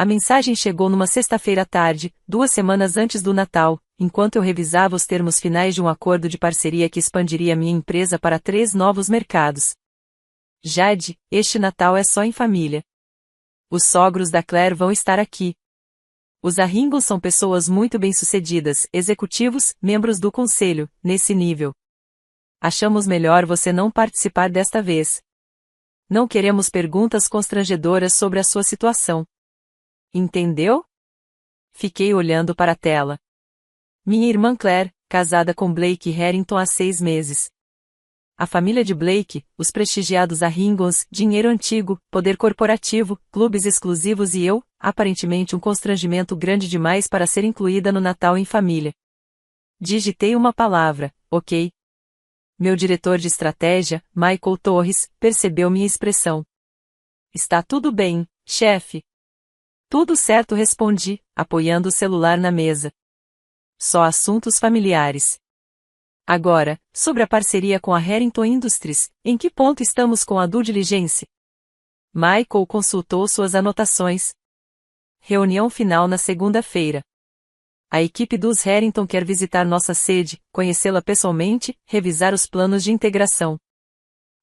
A mensagem chegou numa sexta-feira à tarde, 2 semanas antes do Natal, enquanto eu revisava os termos finais de um acordo de parceria que expandiria minha empresa para 3 novos mercados. Jade, este Natal é só em família. Os sogros da Claire vão estar aqui. Os Arringos são pessoas muito bem-sucedidas, executivos, membros do conselho, nesse nível. Achamos melhor você não participar desta vez. Não queremos perguntas constrangedoras sobre a sua situação. Entendeu? Fiquei olhando para a tela. Minha irmã Claire, casada com Blake Harrington há 6 meses. A família de Blake, os prestigiados Arringons, dinheiro antigo, poder corporativo, clubes exclusivos e eu, aparentemente um constrangimento grande demais para ser incluída no Natal em família. Digitei uma palavra, ok. Meu diretor de estratégia, Michael Torres, percebeu minha expressão. Está tudo bem, chefe. Tudo certo, respondi, apoiando o celular na mesa. Só assuntos familiares. Agora, sobre a parceria com a Harrington Industries, em que ponto estamos com a due diligence? Michael consultou suas anotações. Reunião final na segunda-feira. A equipe dos Harrington quer visitar nossa sede, conhecê-la pessoalmente, revisar os planos de integração.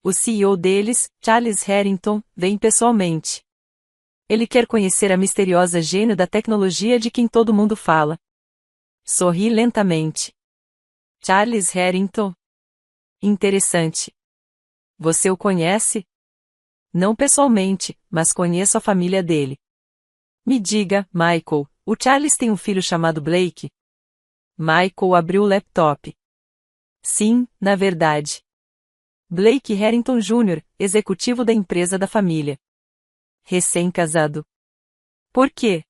O CEO deles, Charles Harrington, vem pessoalmente. Ele quer conhecer a misteriosa gênio da tecnologia de quem todo mundo fala. Sorri lentamente. Charles Harrington. Interessante. Você o conhece? Não pessoalmente, mas conheço a família dele. Me diga, Michael, o Charles tem um filho chamado Blake? Michael abriu o laptop. Sim, na verdade. Blake Harrington Jr., executivo da empresa da família. Recém-casado. Por quê?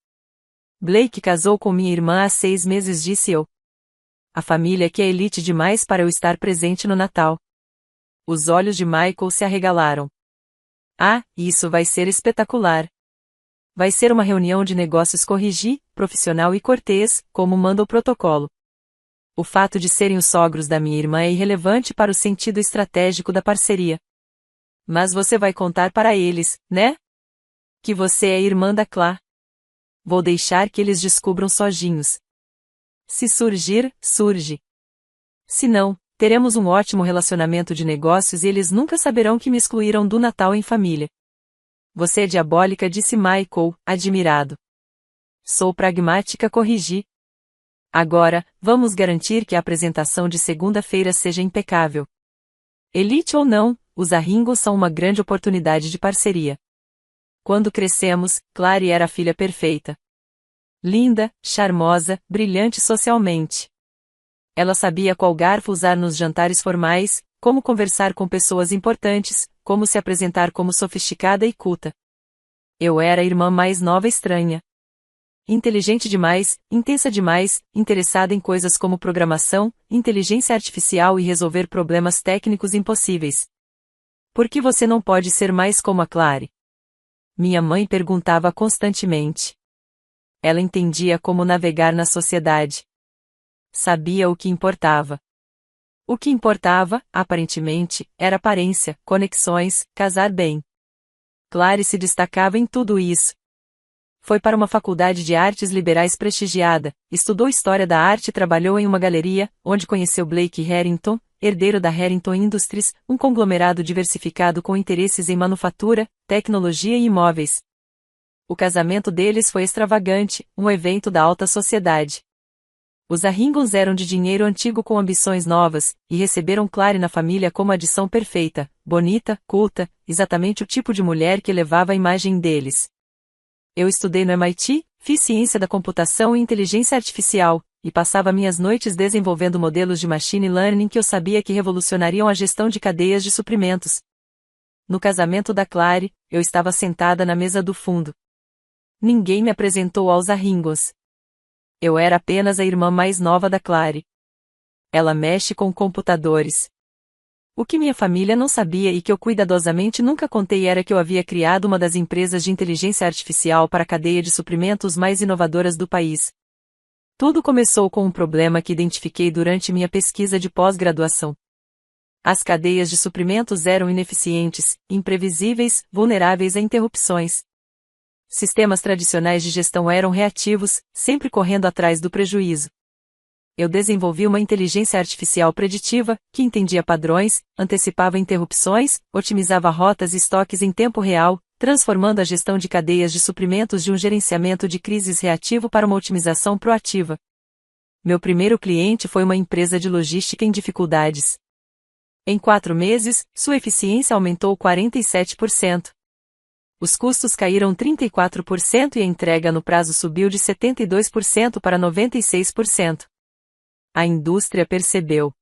Blake casou com minha irmã há 6 meses, disse eu. A família que é elite demais para eu estar presente no Natal. Os olhos de Michael se arregalaram. Ah, isso vai ser espetacular. Vai ser uma reunião de negócios profissional e cortês, como manda o protocolo. O fato de serem os sogros da minha irmã é irrelevante para o sentido estratégico da parceria. Mas você vai contar para eles, né? Que você é irmã da Clá. Vou deixar que eles descubram sozinhos. Se surgir, surge. Se não, teremos um ótimo relacionamento de negócios e eles nunca saberão que me excluíram do Natal em família. Você é diabólica, disse Michael, admirado. Sou pragmática, corrigi. Agora, vamos garantir que a apresentação de segunda-feira seja impecável. Elite ou não, os Arringos são uma grande oportunidade de parceria. Quando crescemos, Clary era a filha perfeita. Linda, charmosa, brilhante socialmente. Ela sabia qual garfo usar nos jantares formais, como conversar com pessoas importantes, como se apresentar como sofisticada e culta. Eu era a irmã mais nova estranha. Inteligente demais, intensa demais, interessada em coisas como programação, inteligência artificial e resolver problemas técnicos impossíveis. Por que você não pode ser mais como a Clary? Minha mãe perguntava constantemente. Ela entendia como navegar na sociedade. Sabia o que importava. O que importava, aparentemente, era aparência, conexões, casar bem. Clary se destacava em tudo isso. Foi para uma faculdade de artes liberais prestigiada, estudou história da arte e trabalhou em uma galeria, onde conheceu Blake Harrington, herdeiro da Harrington Industries, um conglomerado diversificado com interesses em manufatura, tecnologia e imóveis. O casamento deles foi extravagante, um evento da alta sociedade. Os Arringons eram de dinheiro antigo com ambições novas, e receberam Clary na família como a adição perfeita, bonita, culta, exatamente o tipo de mulher que elevava a imagem deles. Eu estudei no MIT, fiz ciência da computação e inteligência artificial, e passava minhas noites desenvolvendo modelos de machine learning que eu sabia que revolucionariam a gestão de cadeias de suprimentos. No casamento da Clary, eu estava sentada na mesa do fundo. Ninguém me apresentou aos Arringos. Eu era apenas a irmã mais nova da Clary. Ela mexe com computadores. O que minha família não sabia e que eu cuidadosamente nunca contei era que eu havia criado uma das empresas de inteligência artificial para a cadeia de suprimentos mais inovadoras do país. Tudo começou com um problema que identifiquei durante minha pesquisa de pós-graduação. As cadeias de suprimentos eram ineficientes, imprevisíveis, vulneráveis a interrupções. Sistemas tradicionais de gestão eram reativos, sempre correndo atrás do prejuízo. Eu desenvolvi uma inteligência artificial preditiva, que entendia padrões, antecipava interrupções, otimizava rotas e estoques em tempo real, transformando a gestão de cadeias de suprimentos de um gerenciamento de crises reativo para uma otimização proativa. Meu primeiro cliente foi uma empresa de logística em dificuldades. Em 4 meses, sua eficiência aumentou 47%. Os custos caíram 34% e a entrega no prazo subiu de 72% para 96%. A indústria percebeu.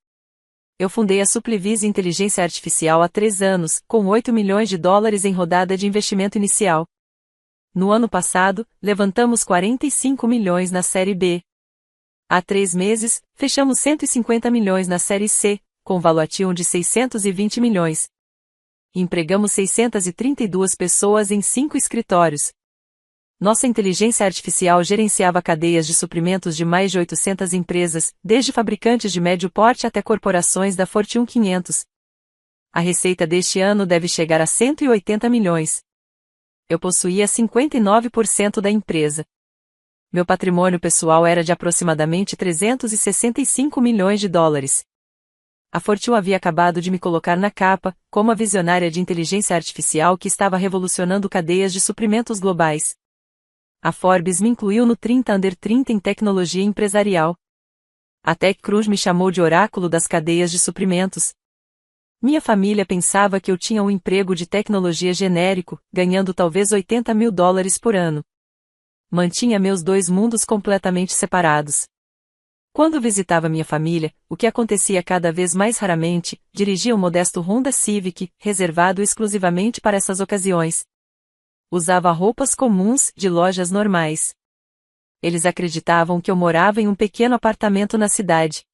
Eu fundei a Suplivis Inteligência Artificial há 3 anos, com 8 milhões de dólares em rodada de investimento inicial. No ano passado, levantamos 45 milhões na Série B. Há 3 meses, fechamos 150 milhões na Série C, com valuation de 620 milhões. Empregamos 632 pessoas em 5 escritórios. Nossa inteligência artificial gerenciava cadeias de suprimentos de mais de 800 empresas, desde fabricantes de médio porte até corporações da Fortune 500. A receita deste ano deve chegar a 180 milhões. Eu possuía 59% da empresa. Meu patrimônio pessoal era de aproximadamente 365 milhões de dólares. A Fortune havia acabado de me colocar na capa, como a visionária de inteligência artificial que estava revolucionando cadeias de suprimentos globais. A Forbes me incluiu no 30 Under 30 em tecnologia empresarial. A TechCrunch me chamou de oráculo das cadeias de suprimentos. Minha família pensava que eu tinha um emprego de tecnologia genérico, ganhando talvez 80 mil dólares por ano. Mantinha meus 2 mundos completamente separados. Quando visitava minha família, o que acontecia cada vez mais raramente, dirigia um modesto Honda Civic, reservado exclusivamente para essas ocasiões. Usava roupas comuns, de lojas normais. Eles acreditavam que eu morava em um pequeno apartamento na cidade.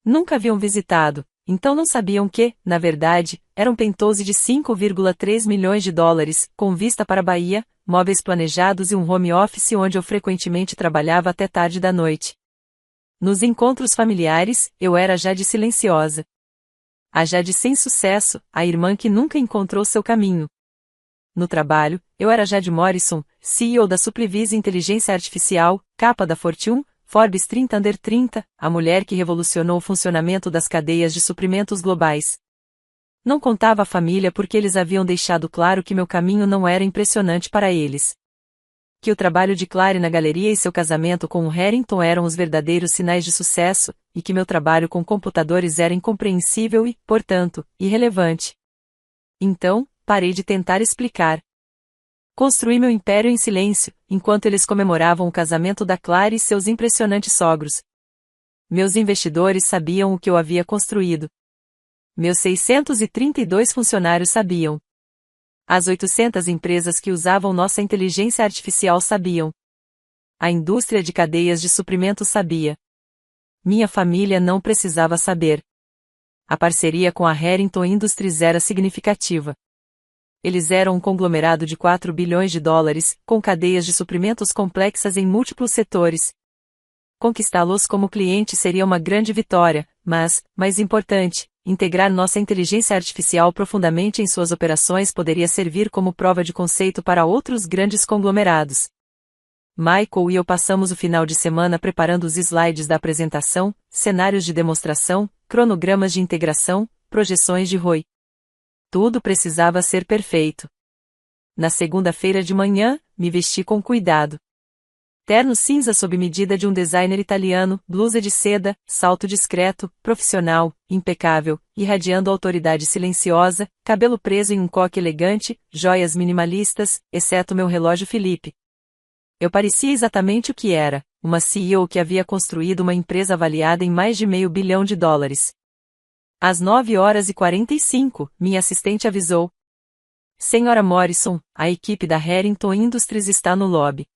Nunca haviam visitado, então não sabiam que, na verdade, era um penthouse de 5,3 milhões de dólares, com vista para a Bahia, móveis planejados e um home office onde eu frequentemente trabalhava até tarde da noite. Nos encontros familiares, eu era a Jade silenciosa. A Jade sem sucesso, a irmã que nunca encontrou seu caminho. No trabalho, eu era Jade Morrison, CEO da Suplivis Inteligência Artificial, capa da Fortune, Forbes 30 Under 30, a mulher que revolucionou o funcionamento das cadeias de suprimentos globais. Não contava à família porque eles haviam deixado claro que meu caminho não era impressionante para eles. Que o trabalho de Clary na galeria e seu casamento com o Harrington eram os verdadeiros sinais de sucesso, e que meu trabalho com computadores era incompreensível e, portanto, irrelevante. Então, parei de tentar explicar. Construí meu império em silêncio, enquanto eles comemoravam o casamento da Clary e seus impressionantes sogros. Meus investidores sabiam o que eu havia construído. Meus 632 funcionários sabiam. As 800 empresas que usavam nossa inteligência artificial sabiam. A indústria de cadeias de suprimentos sabia. Minha família não precisava saber. A parceria com a Harrington Industries era significativa. Eles eram um conglomerado de 4 bilhões de dólares, com cadeias de suprimentos complexas em múltiplos setores. Conquistá-los como cliente seria uma grande vitória, mas, mais importante, integrar nossa inteligência artificial profundamente em suas operações poderia servir como prova de conceito para outros grandes conglomerados. Michael e eu passamos o final de semana preparando os slides da apresentação, cenários de demonstração, cronogramas de integração, projeções de ROI. Tudo precisava ser perfeito. Na segunda-feira de manhã, me vesti com cuidado. Terno cinza sob medida de um designer italiano, blusa de seda, salto discreto, profissional, impecável, irradiando autoridade silenciosa, cabelo preso em um coque elegante, joias minimalistas, exceto meu relógio Philippe. Eu parecia exatamente o que era, uma CEO que havia construído uma empresa avaliada em mais de $500 milhão. Às 9h45, minha assistente avisou. Senhora Morrison, a equipe da Harrington Industries está no lobby.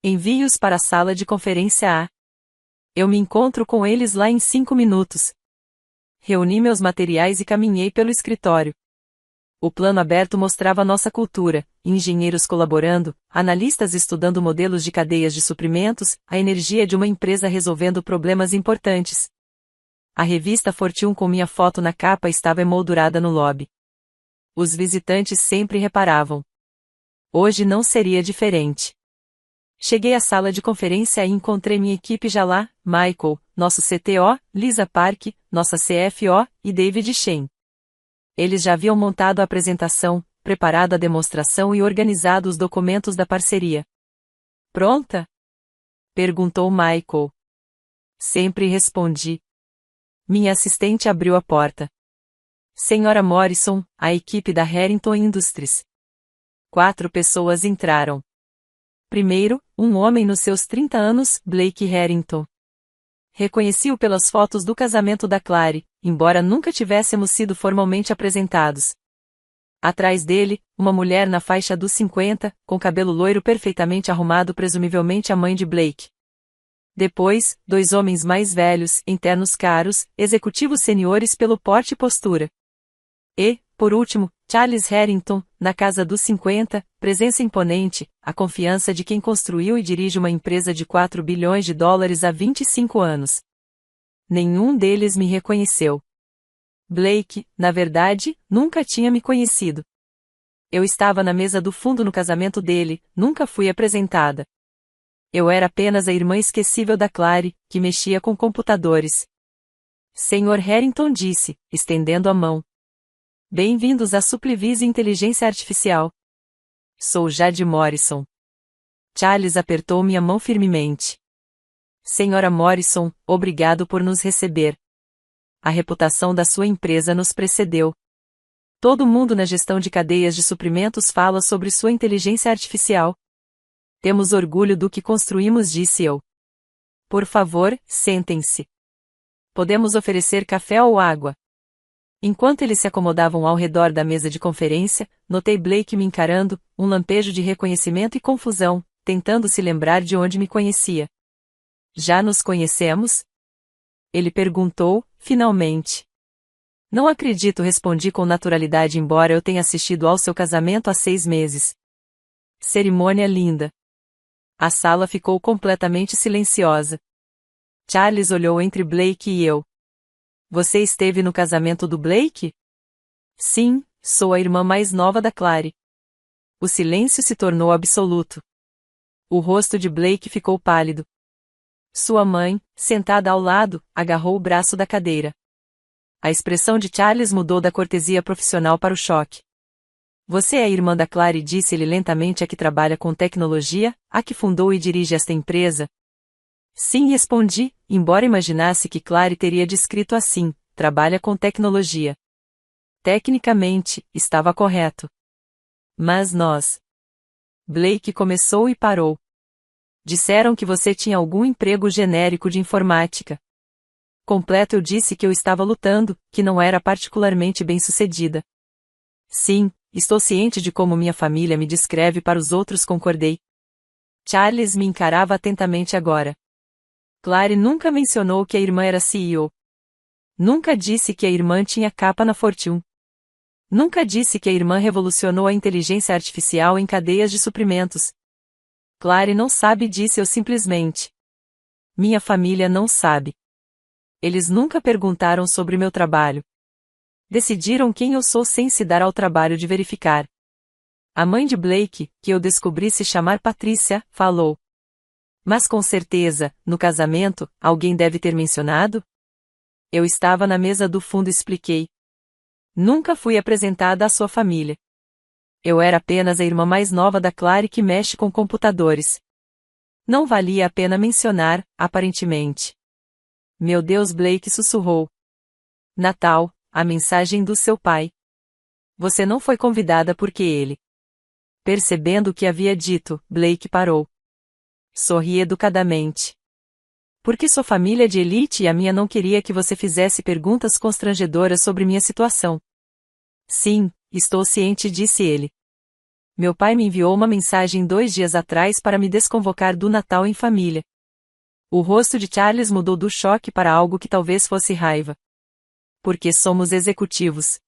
Envie-os para a sala de conferência A. Eu me encontro com eles lá em 5 minutos. Reuni meus materiais e caminhei pelo escritório. O plano aberto mostrava nossa cultura, engenheiros colaborando, analistas estudando modelos de cadeias de suprimentos, a energia de uma empresa resolvendo problemas importantes. A revista Fortune com minha foto na capa estava emoldurada no lobby. Os visitantes sempre reparavam. Hoje não seria diferente. Cheguei à sala de conferência e encontrei minha equipe já lá, Michael, nosso CTO, Lisa Park, nossa CFO, e David Shen. Eles já haviam montado a apresentação, preparado a demonstração e organizado os documentos da parceria. Pronta? Perguntou Michael. Sempre respondi. Minha assistente abriu a porta. Senhora Morrison, a equipe da Harrington Industries. 4 pessoas entraram. Primeiro, um homem nos seus 30 anos, Blake Harrington. Reconheci-o pelas fotos do casamento da Clary, embora nunca tivéssemos sido formalmente apresentados. Atrás dele, uma mulher na faixa dos 50, com cabelo loiro perfeitamente arrumado, presumivelmente a mãe de Blake. Depois, 2 homens mais velhos, internos caros, executivos seniores pelo porte e postura. E, por último, Charles Harrington, na casa dos 50, presença imponente, a confiança de quem construiu e dirige uma empresa de 4 bilhões de dólares há 25 anos. Nenhum deles me reconheceu. Blake, na verdade, nunca tinha me conhecido. Eu estava na mesa do fundo no casamento dele, nunca fui apresentada. Eu era apenas a irmã esquecível da Clary, que mexia com computadores. Sr. Harrington disse, estendendo a mão. Bem-vindos à Supplivis Inteligência Artificial. Sou Jade Morrison. Charles apertou minha mão firmemente. Senhora Morrison, obrigado por nos receber. A reputação da sua empresa nos precedeu. Todo mundo na gestão de cadeias de suprimentos fala sobre sua inteligência artificial. Temos orgulho do que construímos, disse eu. Por favor, sentem-se. Podemos oferecer café ou água. Enquanto eles se acomodavam ao redor da mesa de conferência, notei Blake me encarando, um lampejo de reconhecimento e confusão, tentando se lembrar de onde me conhecia. Já nos conhecemos? Ele perguntou, finalmente. Não acredito, respondi com naturalidade, embora eu tenha assistido ao seu casamento há 6 meses. Cerimônia linda. A sala ficou completamente silenciosa. Charles olhou entre Blake e eu. Você esteve no casamento do Blake? Sim, sou a irmã mais nova da Clary. O silêncio se tornou absoluto. O rosto de Blake ficou pálido. Sua mãe, sentada ao lado, agarrou o braço da cadeira. A expressão de Charles mudou da cortesia profissional para o choque. Você é a irmã da Clary, disse ele lentamente, a que trabalha com tecnologia, a que fundou e dirige esta empresa? Sim, respondi, embora imaginasse que Clary teria descrito assim, trabalha com tecnologia. Tecnicamente, estava correto. Mas nós... Blake começou e parou. Disseram que você tinha algum emprego genérico de informática. Completo, eu disse que eu estava lutando, que não era particularmente bem-sucedida. Sim, estou ciente de como minha família me descreve para os outros, concordei. Charles me encarava atentamente agora. Clary nunca mencionou que a irmã era CEO. Nunca disse que a irmã tinha capa na Fortune. Nunca disse que a irmã revolucionou a inteligência artificial em cadeias de suprimentos. Clary não sabe, disse eu simplesmente. Minha família não sabe. Eles nunca perguntaram sobre meu trabalho. Decidiram quem eu sou sem se dar ao trabalho de verificar. A mãe de Blake, que eu descobri se chamar Patrícia, falou. Mas com certeza, no casamento, alguém deve ter mencionado? Eu estava na mesa do fundo, expliquei. Nunca fui apresentada à sua família. Eu era apenas a irmã mais nova da Clary que mexe com computadores. Não valia a pena mencionar, aparentemente. Meu Deus, Blake sussurrou. Natal, a mensagem do seu pai. Você não foi convidada porque ele. Percebendo o que havia dito, Blake parou. Sorri educadamente. Porque sua família é de elite e a minha não queria que você fizesse perguntas constrangedoras sobre minha situação. Sim, estou ciente, disse ele. Meu pai me enviou uma mensagem 2 dias atrás para me desconvocar do Natal em família. O rosto de Charles mudou do choque para algo que talvez fosse raiva. Porque somos executivos.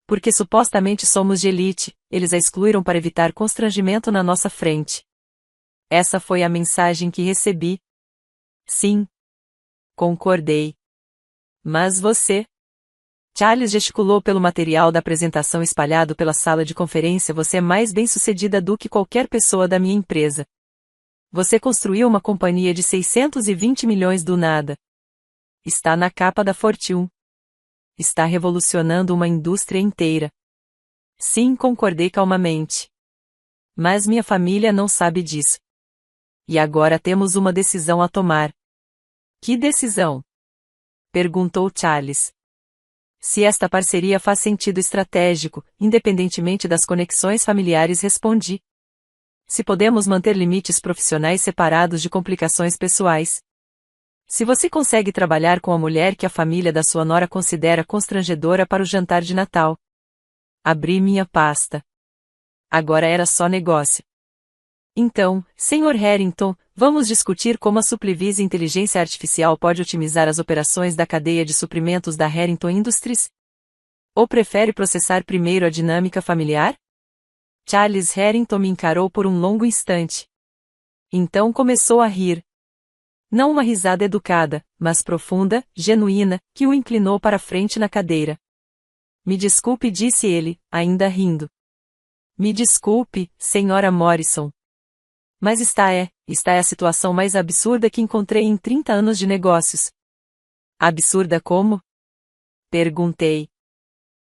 Porque supostamente somos de elite, eles a excluíram para evitar constrangimento na nossa frente. Essa foi a mensagem que recebi. Sim. Concordei. Mas você... Charles gesticulou pelo material da apresentação espalhado pela sala de conferência. Você é mais bem-sucedida do que qualquer pessoa da minha empresa. Você construiu uma companhia de 620 milhões do nada. Está na capa da Fortune. Está revolucionando uma indústria inteira. Sim, concordei calmamente. Mas minha família não sabe disso. E agora temos uma decisão a tomar. Que decisão? Perguntou Charles. Se esta parceria faz sentido estratégico, independentemente das conexões familiares, respondi. Se podemos manter limites profissionais separados de complicações pessoais. Se você consegue trabalhar com a mulher que a família da sua nora considera constrangedora para o jantar de Natal. Abri minha pasta. Agora era só negócio. Então, Sr. Harrington, vamos discutir como a Supplevis Inteligência Artificial pode otimizar as operações da cadeia de suprimentos da Harrington Industries? Ou prefere processar primeiro a dinâmica familiar? Charles Harrington me encarou por um longo instante. Então começou a rir. Não uma risada educada, mas profunda, genuína, que o inclinou para frente na cadeira. Me desculpe, disse ele, ainda rindo. Me desculpe, Sra. Morrison. Mas esta é a situação mais absurda que encontrei em 30 anos de negócios. Absurda como? Perguntei.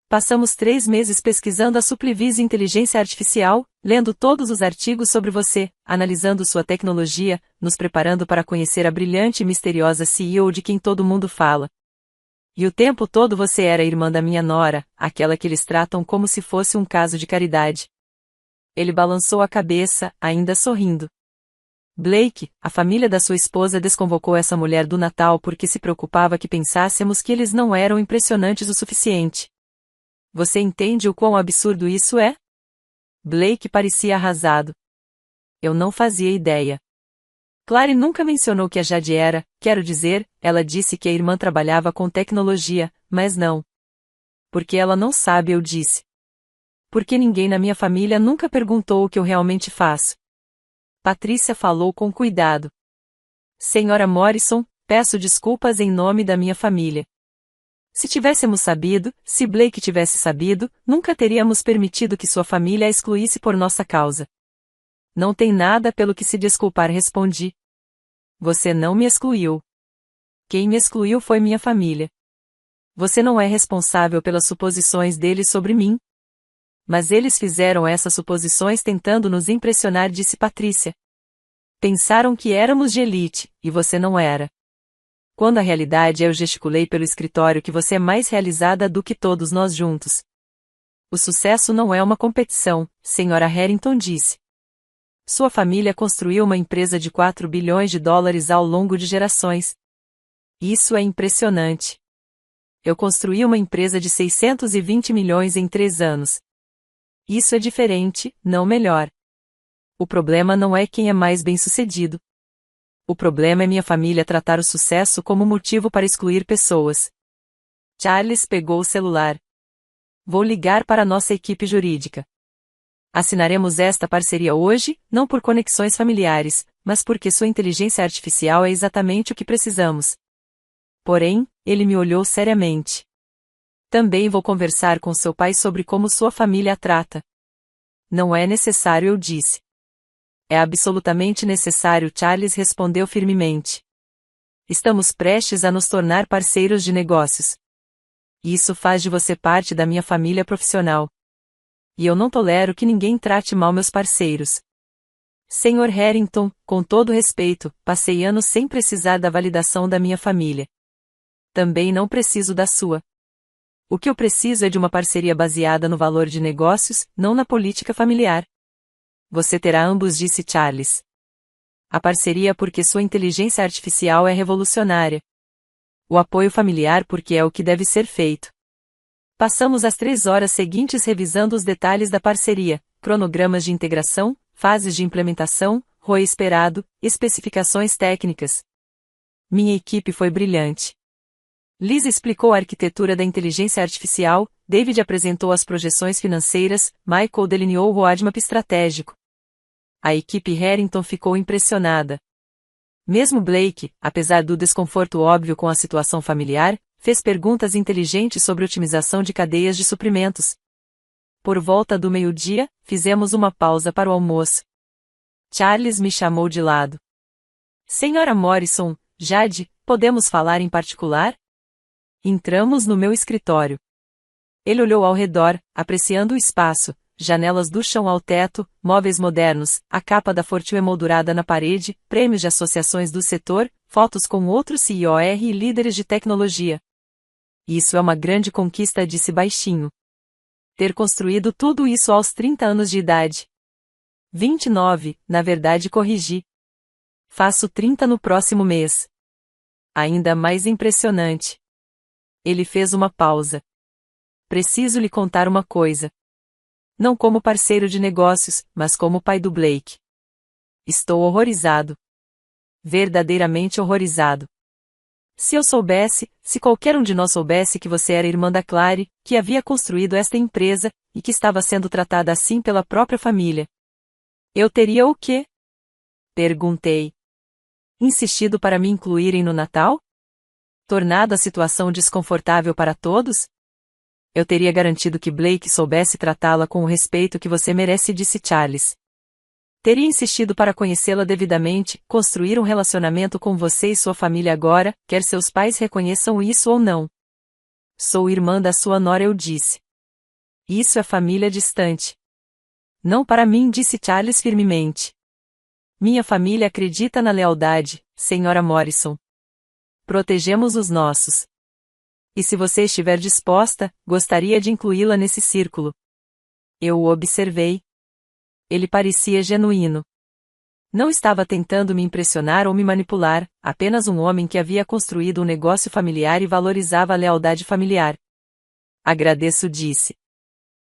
Passamos 3 meses pesquisando a Supplevis Inteligência Artificial, lendo todos os artigos sobre você, analisando sua tecnologia, nos preparando para conhecer a brilhante e misteriosa CEO de quem todo mundo fala. E o tempo todo você era a irmã da minha nora, aquela que eles tratam como se fosse um caso de caridade. Ele balançou a cabeça, ainda sorrindo. Blake, a família da sua esposa desconvocou essa mulher do Natal porque se preocupava que pensássemos que eles não eram impressionantes o suficiente. Você entende o quão absurdo isso é? Blake parecia arrasado. Eu não fazia ideia. Clary nunca mencionou que a Jade era, quero dizer, ela disse que a irmã trabalhava com tecnologia, mas não. Porque ela não sabe, eu disse. Porque ninguém na minha família nunca perguntou o que eu realmente faço. Patrícia falou com cuidado. Senhora Morrison, peço desculpas em nome da minha família. Se tivéssemos sabido, se Blake tivesse sabido, nunca teríamos permitido que sua família a excluísse por nossa causa. Não tem nada pelo que se desculpar, respondi. Você não me excluiu. Quem me excluiu foi minha família. Você não é responsável pelas suposições deles sobre mim. Mas eles fizeram essas suposições tentando nos impressionar, disse Patrícia. Pensaram que éramos de elite, e você não era. Quando a realidade eu gesticulei pelo escritório que você é mais realizada do que todos nós juntos. O sucesso não é uma competição, Sra. Harrington disse. Sua família construiu uma empresa de 4 bilhões de dólares ao longo de gerações. Isso é impressionante. Eu construí uma empresa de 620 milhões em 3 anos. Isso é diferente, não melhor. O problema não é quem é mais bem-sucedido. O problema é minha família tratar o sucesso como motivo para excluir pessoas. Charles pegou o celular. Vou ligar para nossa equipe jurídica. Assinaremos esta parceria hoje, não por conexões familiares, mas porque sua inteligência artificial é exatamente o que precisamos. Porém, ele me olhou seriamente. Também vou conversar com seu pai sobre como sua família a trata. Não é necessário, eu disse. É absolutamente necessário, Charles respondeu firmemente. Estamos prestes a nos tornar parceiros de negócios. Isso faz de você parte da minha família profissional. E eu não tolero que ninguém trate mal meus parceiros. Sr. Harrington, com todo respeito, passei anos sem precisar da validação da minha família. Também não preciso da sua. O que eu preciso é de uma parceria baseada no valor de negócios, não na política familiar. Você terá ambos, disse Charles. A parceria porque sua inteligência artificial é revolucionária. O apoio familiar porque é o que deve ser feito. Passamos as 3 horas seguintes revisando os detalhes da parceria, cronogramas de integração, fases de implementação, ROI esperado, especificações técnicas. Minha equipe foi brilhante. Liz explicou a arquitetura da inteligência artificial, David apresentou as projeções financeiras, Michael delineou o roadmap estratégico. A equipe Harrington ficou impressionada. Mesmo Blake, apesar do desconforto óbvio com a situação familiar, fez perguntas inteligentes sobre otimização de cadeias de suprimentos. Por volta do meio-dia, fizemos uma pausa para o almoço. Charles me chamou de lado. Senhora Morrison, Jade, podemos falar em particular? Entramos no meu escritório. Ele olhou ao redor, apreciando o espaço, janelas do chão ao teto, móveis modernos, a capa da Fortune emoldurada na parede, prêmios de associações do setor, fotos com outros CEOs e líderes de tecnologia. Isso é uma grande conquista, disse baixinho. Ter construído tudo isso aos 30 anos de idade. 29, na verdade corrigi. Faço 30 no próximo mês. Ainda mais impressionante. Ele fez uma pausa. Preciso lhe contar uma coisa. Não como parceiro de negócios, mas como pai do Blake. Estou horrorizado. Verdadeiramente horrorizado. Se eu soubesse, se qualquer um de nós soubesse que você era irmã da Clary, que havia construído esta empresa, e que estava sendo tratada assim pela própria família. Eu teria o quê? Perguntei. Insistido para me incluírem no Natal? Tornado a situação desconfortável para todos? Eu teria garantido que Blake soubesse tratá-la com o respeito que você merece, disse Charles. Teria insistido para conhecê-la devidamente, construir um relacionamento com você e sua família agora, quer seus pais reconheçam isso ou não. Sou irmã da sua nora, eu disse. Isso é família distante. Não para mim, disse Charles firmemente. Minha família acredita na lealdade, Senhora Morrison. Protegemos os nossos. E se você estiver disposta, gostaria de incluí-la nesse círculo. Eu o observei. Ele parecia genuíno. Não estava tentando me impressionar ou me manipular, apenas um homem que havia construído um negócio familiar e valorizava a lealdade familiar. Agradeço, disse.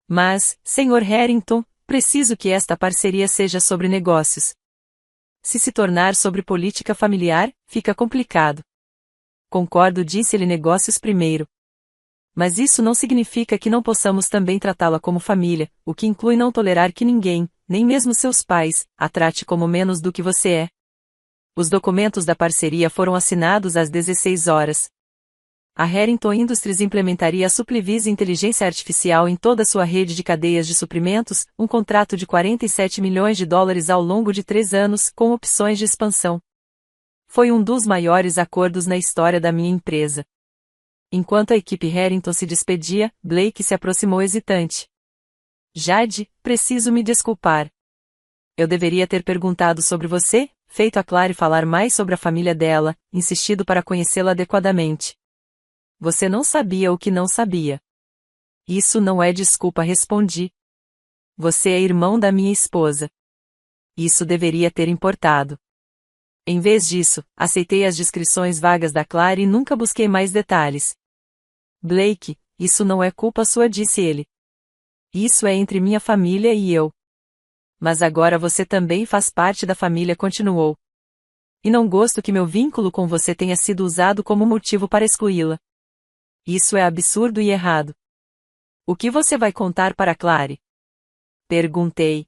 Mas, Sr. Harrington, preciso que esta parceria seja sobre negócios. Se tornar sobre política familiar, fica complicado. Concordo, disse ele, negócios primeiro. Mas isso não significa que não possamos também tratá-la como família, o que inclui não tolerar que ninguém, nem mesmo seus pais, a trate como menos do que você é. Os documentos da parceria foram assinados às 16 horas. A Harrington Industries implementaria a Supplivis Inteligência Artificial em toda sua rede de cadeias de suprimentos, um contrato de $47 milhões ao longo de 3 anos, com opções de expansão. Foi um dos maiores acordos na história da minha empresa. Enquanto a equipe Harrington se despedia, Blake se aproximou hesitante. Jade, preciso me desculpar. Eu deveria ter perguntado sobre você, feito a Clary falar mais sobre a família dela, insistido para conhecê-la adequadamente. Você não sabia o que não sabia. Isso não é desculpa, respondi. Você é irmão da minha esposa. Isso deveria ter importado. Em vez disso, aceitei as descrições vagas da Clary e nunca busquei mais detalhes. Blake, isso não é culpa sua, disse ele. Isso é entre minha família e eu. Mas agora você também faz parte da família, continuou. E não gosto que meu vínculo com você tenha sido usado como motivo para excluí-la. Isso é absurdo e errado. O que você vai contar para Clary? Perguntei.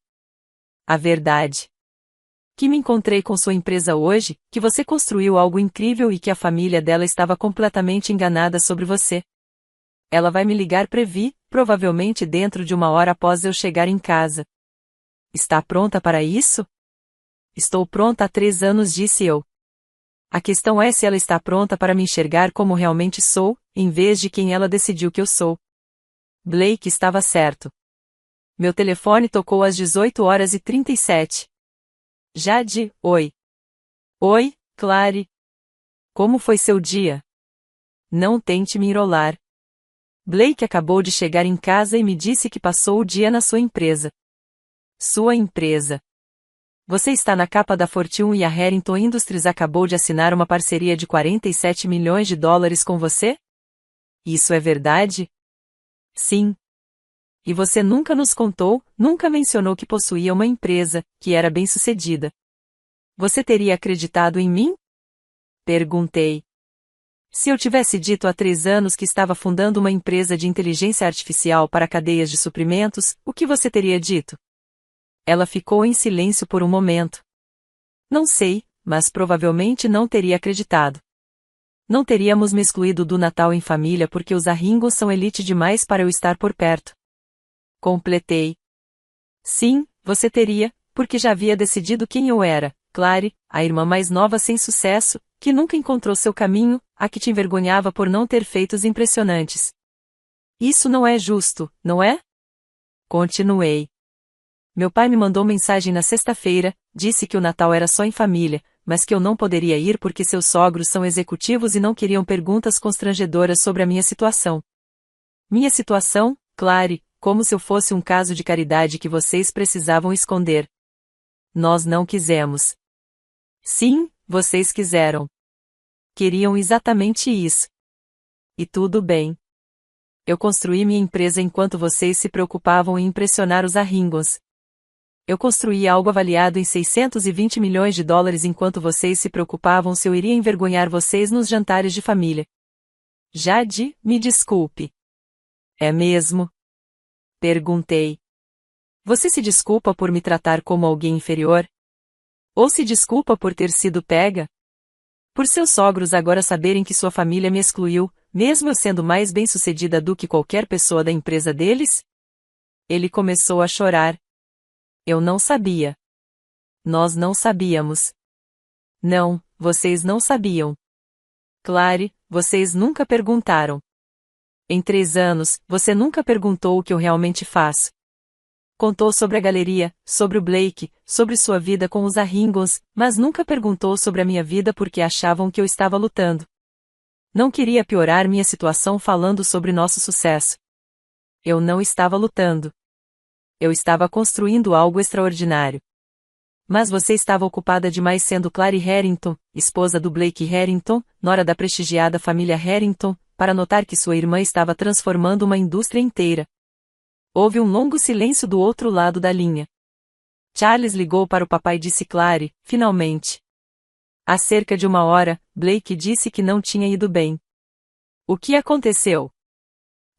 A verdade. Que me encontrei com sua empresa hoje, que você construiu algo incrível e que a família dela estava completamente enganada sobre você. Ela vai me ligar provavelmente dentro de 1 hora após eu chegar em casa. Está pronta para isso? Estou pronta há 3 anos, disse eu. A questão é se ela está pronta para me enxergar como realmente sou, em vez de quem ela decidiu que eu sou. Blake estava certo. Meu telefone tocou às 18h37. Jade, oi. Oi, Clary. Como foi seu dia? Não tente me enrolar. Blake acabou de chegar em casa e me disse que passou o dia na sua empresa. Sua empresa. Você está na capa da Fortune e a Harrington Industries acabou de assinar uma parceria de $47 milhões com você? Isso é verdade? Sim. E você nunca nos contou, nunca mencionou que possuía uma empresa, que era bem-sucedida. Você teria acreditado em mim? Perguntei. Se eu tivesse dito há 3 anos que estava fundando uma empresa de inteligência artificial para cadeias de suprimentos, o que você teria dito? Ela ficou em silêncio por um momento. Não sei, mas provavelmente não teria acreditado. Não teríamos me excluído do Natal em família porque os Arringos são elite demais para eu estar por perto. Completei. Sim, você teria, porque já havia decidido quem eu era, Clary, a irmã mais nova sem sucesso, que nunca encontrou seu caminho, a que te envergonhava por não ter feitos impressionantes. Isso não é justo, não é? Continuei. Meu pai me mandou mensagem na sexta-feira, disse que o Natal era só em família, mas que eu não poderia ir porque seus sogros são executivos e não queriam perguntas constrangedoras sobre a minha situação. Minha situação, Clary, como se eu fosse um caso de caridade que vocês precisavam esconder. Nós não quisemos. Sim, vocês quiseram. Queriam exatamente isso. E tudo bem. Eu construí minha empresa enquanto vocês se preocupavam em impressionar os Arringons. Eu construí algo avaliado em 620 milhões de dólares enquanto vocês se preocupavam se eu iria envergonhar vocês nos jantares de família. Jade, me desculpe. É mesmo? Perguntei. Você se desculpa por me tratar como alguém inferior? Ou se desculpa por ter sido pega? Por seus sogros agora saberem que sua família me excluiu, mesmo eu sendo mais bem-sucedida do que qualquer pessoa da empresa deles? Ele começou a chorar. Eu não sabia. Nós não sabíamos. Não, vocês não sabiam. Clary, vocês nunca perguntaram. Em 3 anos, você nunca perguntou o que eu realmente faço. Contou sobre a galeria, sobre o Blake, sobre sua vida com os Arringons, mas nunca perguntou sobre a minha vida porque achavam que eu estava lutando. Não queria piorar minha situação falando sobre nosso sucesso. Eu não estava lutando. Eu estava construindo algo extraordinário. Mas você estava ocupada demais sendo Clary Harrington, esposa do Blake Harrington, nora da prestigiada família Harrington, para notar que sua irmã estava transformando uma indústria inteira. Houve um longo silêncio do outro lado da linha. Charles ligou para o papai e disse Clary, finalmente. Há cerca de 1 hora, Blake disse que não tinha ido bem. O que aconteceu?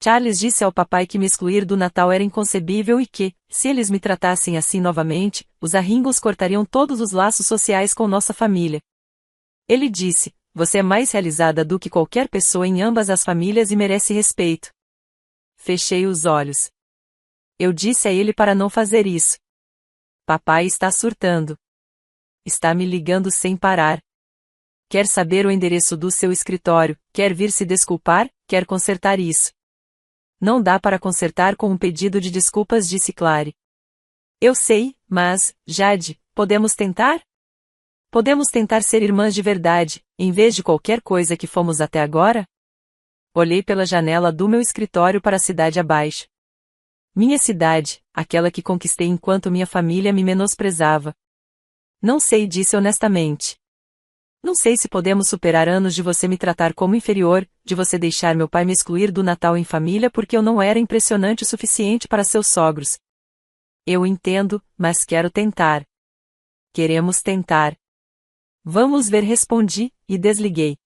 Charles disse ao papai que me excluir do Natal era inconcebível e que, se eles me tratassem assim novamente, os Arringos cortariam todos os laços sociais com nossa família. Ele disse, você é mais realizada do que qualquer pessoa em ambas as famílias e merece respeito. Fechei os olhos. Eu disse a ele para não fazer isso. Papai está surtando. Está me ligando sem parar. Quer saber o endereço do seu escritório, quer vir se desculpar, quer consertar isso. Não dá para consertar com um pedido de desculpas, disse Clary. Eu sei, mas, Jade, podemos tentar? Podemos tentar ser irmãs de verdade, em vez de qualquer coisa que fomos até agora? Olhei pela janela do meu escritório para a cidade abaixo. Minha cidade, aquela que conquistei enquanto minha família me menosprezava. Não sei, disse honestamente. Não sei se podemos superar anos de você me tratar como inferior, de você deixar meu pai me excluir do Natal em família porque eu não era impressionante o suficiente para seus sogros. Eu entendo, mas quero tentar. Queremos tentar. Vamos ver, respondi, e desliguei.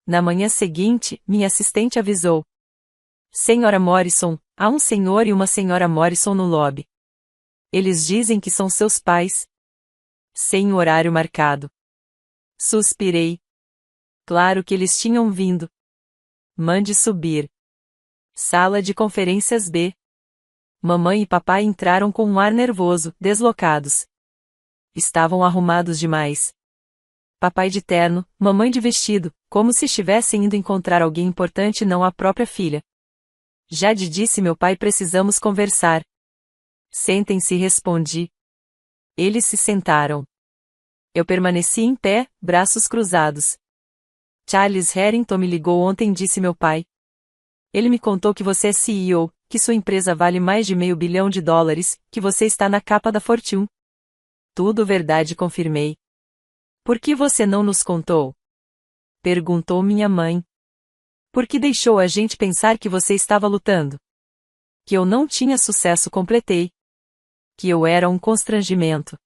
Na manhã seguinte, minha assistente avisou. Senhora Morrison, há um senhor e uma senhora Morrison no lobby. Eles dizem que são seus pais. Sem horário marcado. Suspirei. Claro que eles tinham vindo. Mande subir. Sala de conferências B. Mamãe e papai entraram com um ar nervoso, deslocados. Estavam arrumados demais. Papai de terno, mamãe de vestido, como se estivessem indo encontrar alguém importante e não a própria filha. Jade disse meu pai, precisamos conversar. Sentem-se, respondi. Eles se sentaram. Eu permaneci em pé, braços cruzados. Charles Harrington me ligou ontem, disse meu pai. Ele me contou que você é CEO, que sua empresa vale mais de $500 milhão, que você está na capa da Fortune. Tudo verdade, confirmei. Por que você não nos contou? Perguntou minha mãe. Por que deixou a gente pensar que você estava lutando? Que eu não tinha sucesso, completei. Que eu era um constrangimento.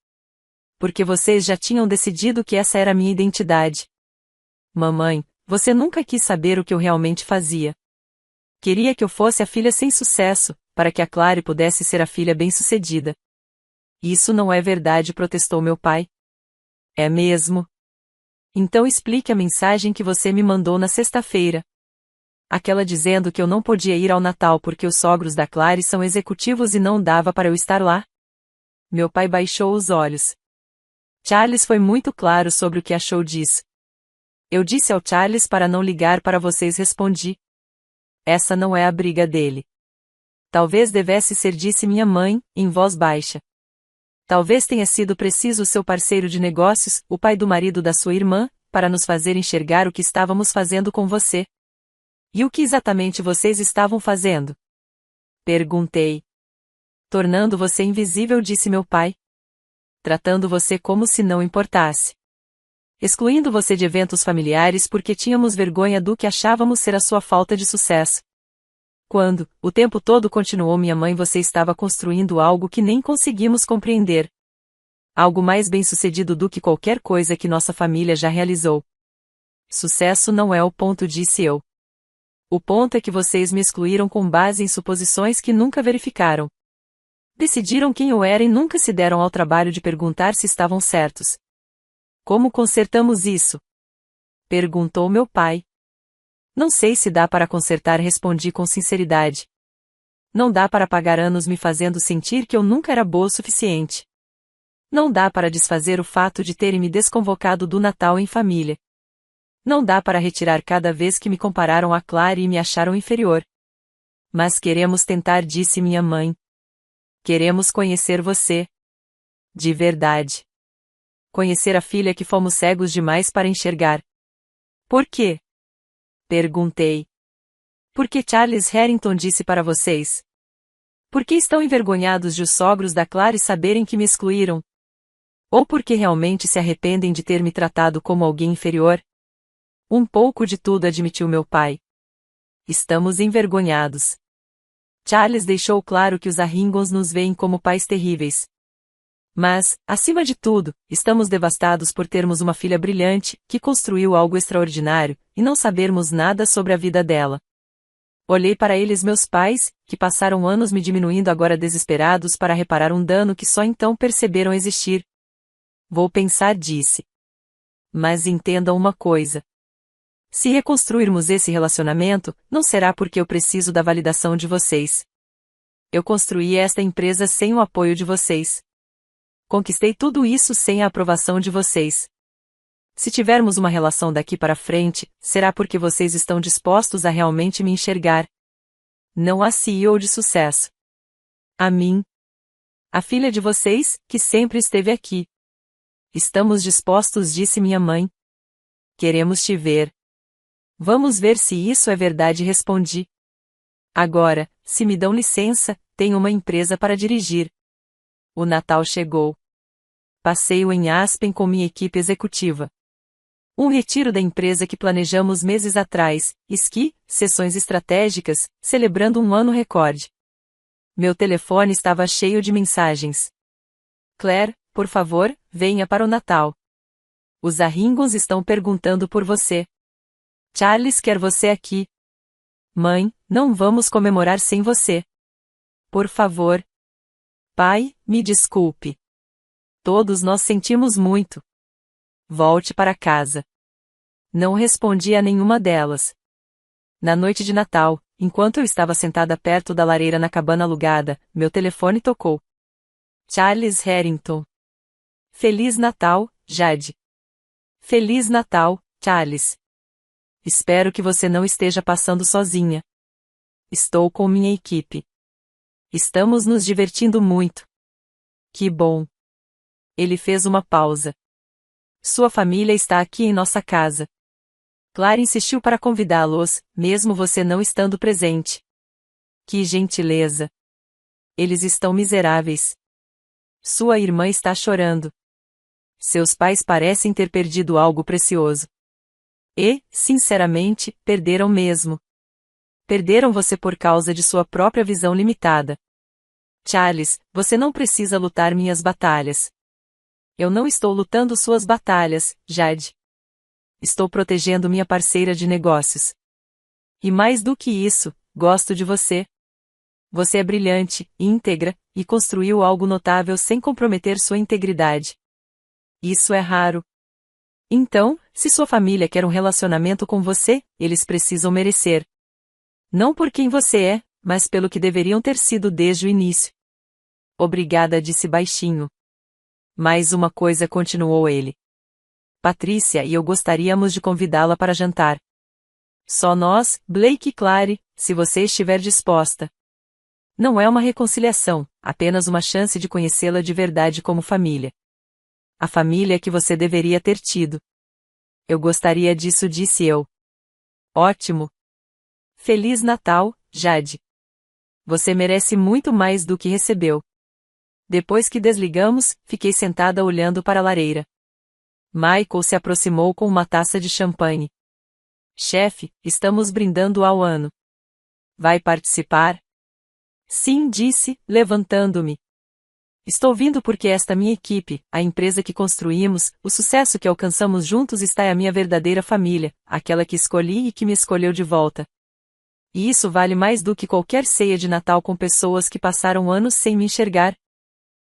Porque vocês já tinham decidido que essa era a minha identidade. Mamãe, você nunca quis saber o que eu realmente fazia. Queria que eu fosse a filha sem sucesso, para que a Clary pudesse ser a filha bem-sucedida. Isso não é verdade, protestou meu pai. É mesmo. Então explique a mensagem que você me mandou na sexta-feira. Aquela dizendo que eu não podia ir ao Natal porque os sogros da Clary são executivos e não dava para eu estar lá. Meu pai baixou os olhos. Charles foi muito claro sobre o que achou disso. Eu disse ao Charles para não ligar para vocês, respondi. Essa não é a briga dele. Talvez devesse ser, disse minha mãe, em voz baixa. Talvez tenha sido preciso seu parceiro de negócios, o pai do marido da sua irmã, para nos fazer enxergar o que estávamos fazendo com você. E o que exatamente vocês estavam fazendo? Perguntei. Tornando você invisível, disse meu pai. Tratando você como se não importasse. Excluindo você de eventos familiares porque tínhamos vergonha do que achávamos ser a sua falta de sucesso. Quando, o tempo todo, continuou minha mãe, você estava construindo algo que nem conseguimos compreender. Algo mais bem-sucedido do que qualquer coisa que nossa família já realizou. Sucesso não é o ponto, disse eu. O ponto é que vocês me excluíram com base em suposições que nunca verificaram. Decidiram quem eu era e nunca se deram ao trabalho de perguntar se estavam certos. Como consertamos isso? Perguntou meu pai. Não sei se dá para consertar, respondi com sinceridade. Não dá para pagar anos me fazendo sentir que eu nunca era boa o suficiente. Não dá para desfazer o fato de terem me desconvocado do Natal em família. Não dá para retirar cada vez que me compararam a Clary e me acharam inferior. Mas queremos tentar, disse minha mãe. Queremos conhecer você. De verdade. Conhecer a filha que fomos cegos demais para enxergar. Por quê? Perguntei. Porque Charles Harrington disse para vocês. Por que estão envergonhados de os sogros da Clary saberem que me excluíram? Ou porque realmente se arrependem de ter me tratado como alguém inferior? Um pouco de tudo, admitiu meu pai. Estamos envergonhados. Charles deixou claro que os Harringtons nos veem como pais terríveis. Mas, acima de tudo, estamos devastados por termos uma filha brilhante, que construiu algo extraordinário, e não sabermos nada sobre a vida dela. Olhei para eles, meus pais, que passaram anos me diminuindo, agora desesperados para reparar um dano que só então perceberam existir. Vou pensar, disse. Mas entendam uma coisa. Se reconstruirmos esse relacionamento, não será porque eu preciso da validação de vocês. Eu construí esta empresa sem o apoio de vocês. Conquistei tudo isso sem a aprovação de vocês. Se tivermos uma relação daqui para frente, será porque vocês estão dispostos a realmente me enxergar. Não a CEO de sucesso. A mim. A filha de vocês, que sempre esteve aqui. Estamos dispostos, disse minha mãe. Queremos te ver. Vamos ver se isso é verdade, respondi. Agora, se me dão licença, tenho uma empresa para dirigir. O Natal chegou. Passeio em Aspen com minha equipe executiva. Um retiro da empresa que planejamos meses atrás, esqui, sessões estratégicas, celebrando um ano recorde. Meu telefone estava cheio de mensagens. Claire, por favor, venha para o Natal. Os Harringtons estão perguntando por você. Charles quer você aqui. Mãe, não vamos comemorar sem você. Por favor. Pai, me desculpe. Todos nós sentimos muito. Volte para casa. Não respondi a nenhuma delas. Na noite de Natal, enquanto eu estava sentada perto da lareira na cabana alugada, meu telefone tocou. Charles Harrington. Feliz Natal, Jade. Feliz Natal, Charles. Espero que você não esteja passando sozinha. Estou com minha equipe. Estamos nos divertindo muito. Que bom. Ele fez uma pausa. Sua família está aqui em nossa casa. Claire insistiu para convidá-los, mesmo você não estando presente. Que gentileza. Eles estão miseráveis. Sua irmã está chorando. Seus pais parecem ter perdido algo precioso. E, sinceramente, perderam mesmo. Perderam você por causa de sua própria visão limitada. Charles, você não precisa lutar minhas batalhas. Eu não estou lutando suas batalhas, Jade. Estou protegendo minha parceira de negócios. E mais do que isso, gosto de você. Você é brilhante, íntegra, e construiu algo notável sem comprometer sua integridade. Isso é raro. Então, se sua família quer um relacionamento com você, eles precisam merecer. Não por quem você é, mas pelo que deveriam ter sido desde o início. Obrigada, disse baixinho. Mais uma coisa, continuou ele. Patrícia e eu gostaríamos de convidá-la para jantar. Só nós, Blake e Clary, se você estiver disposta. Não é uma reconciliação, apenas uma chance de conhecê-la de verdade como família. A família que você deveria ter tido. Eu gostaria disso, disse eu. Ótimo. Feliz Natal, Jade. Você merece muito mais do que recebeu. Depois que desligamos, fiquei sentada olhando para a lareira. Michael se aproximou com uma taça de champanhe. Chefe, estamos brindando ao ano. Vai participar? Sim, disse, levantando-me. Estou vindo porque esta minha equipe, a empresa que construímos, o sucesso que alcançamos juntos está a minha verdadeira família, aquela que escolhi e que me escolheu de volta. E isso vale mais do que qualquer ceia de Natal com pessoas que passaram anos sem me enxergar,